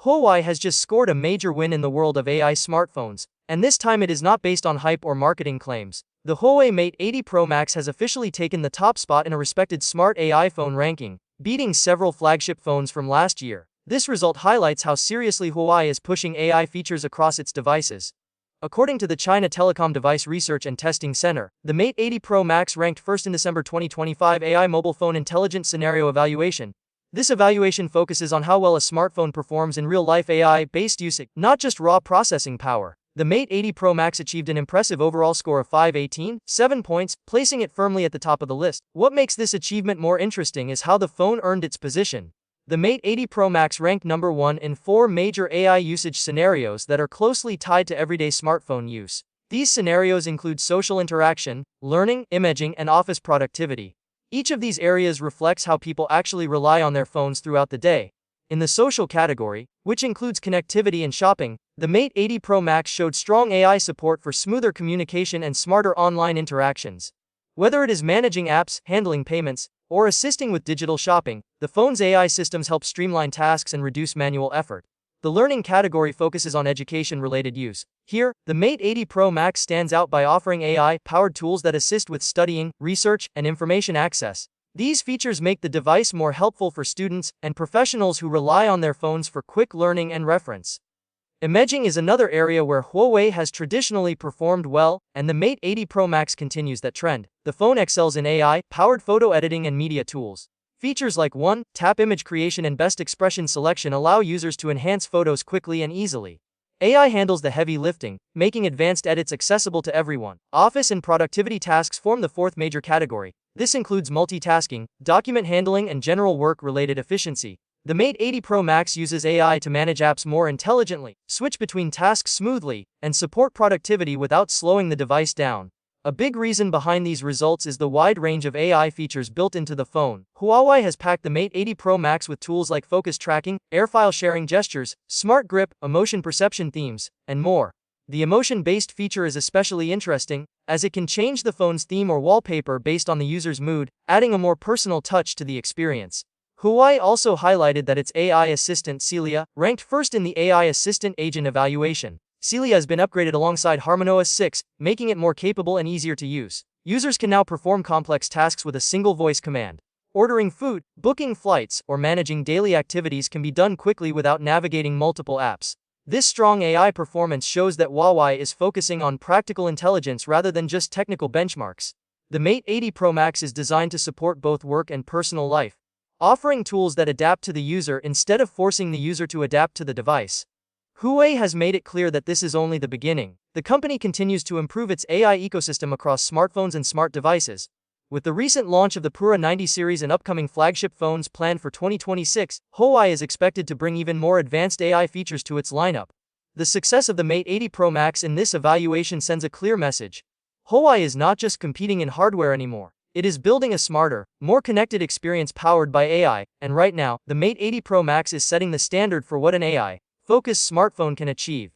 Huawei has just scored a major win in the world of AI smartphones, and this time it is not based on hype or marketing claims. The Huawei Mate 80 Pro Max has officially taken the top spot in a respected smart AI phone ranking, beating several flagship phones from last year. This result highlights how seriously Huawei is pushing AI features across its devices. According to the China Telecom Device Research and Testing Center, the Mate 80 Pro Max ranked first in December 2025 AI Mobile Phone Intelligent Scenario Evaluation. This evaluation focuses on how well a smartphone performs in real-life AI-based usage, not just raw processing power. The Mate 80 Pro Max achieved an impressive overall score of 518.7 points, placing it firmly at the top of the list. What makes this achievement more interesting is how the phone earned its position. The Mate 80 Pro Max ranked number 1 in 4 major AI usage scenarios that are closely tied to everyday smartphone use. These scenarios include social interaction, learning, imaging, and office productivity. Each of these areas reflects how people actually rely on their phones throughout the day. In the social category, which includes connectivity and shopping, the Mate 80 Pro Max showed strong AI support for smoother communication and smarter online interactions. Whether it is managing apps, handling payments, or assisting with digital shopping, the phone's AI systems help streamline tasks and reduce manual effort. The learning category focuses on education-related use. Here, the Mate 80 Pro Max stands out by offering AI-powered tools that assist with studying, research, and information access. These features make the device more helpful for students and professionals who rely on their phones for quick learning and reference. Imaging is another area where Huawei has traditionally performed well, and the Mate 80 Pro Max continues that trend. The phone excels in AI-powered photo editing and media tools. Features like one-tap image creation and best expression selection allow users to enhance photos quickly and easily. AI handles the heavy lifting, making advanced edits accessible to everyone. Office and productivity tasks form the fourth major category. This includes multitasking, document handling, and general work-related efficiency. The Mate 80 Pro Max uses AI to manage apps more intelligently, switch between tasks smoothly, and support productivity without slowing the device down. A big reason behind these results is the wide range of AI features built into the phone. Huawei has packed the Mate 80 Pro Max with tools like focus tracking, AirFile sharing gestures, smart grip, emotion perception themes, and more. The emotion-based feature is especially interesting, as it can change the phone's theme or wallpaper based on the user's mood, adding a more personal touch to the experience. Huawei also highlighted that its AI assistant Celia ranked first in the AI assistant agent evaluation. Celia has been upgraded alongside HarmonyOS 6, making it more capable and easier to use. Users can now perform complex tasks with a single voice command. Ordering food, booking flights, or managing daily activities can be done quickly without navigating multiple apps. This strong AI performance shows that Huawei is focusing on practical intelligence rather than just technical benchmarks. The Mate 80 Pro Max is designed to support both work and personal life, offering tools that adapt to the user instead of forcing the user to adapt to the device. Huawei has made it clear that this is only the beginning. The company continues to improve its AI ecosystem across smartphones and smart devices. With the recent launch of the Pura 90 series and upcoming flagship phones planned for 2026, Huawei is expected to bring even more advanced AI features to its lineup. The success of the Mate 80 Pro Max in this evaluation sends a clear message. Huawei is not just competing in hardware anymore. It is building a smarter, more connected experience powered by AI, and right now, the Mate 80 Pro Max is setting the standard for what an AI-focused smartphone can achieve.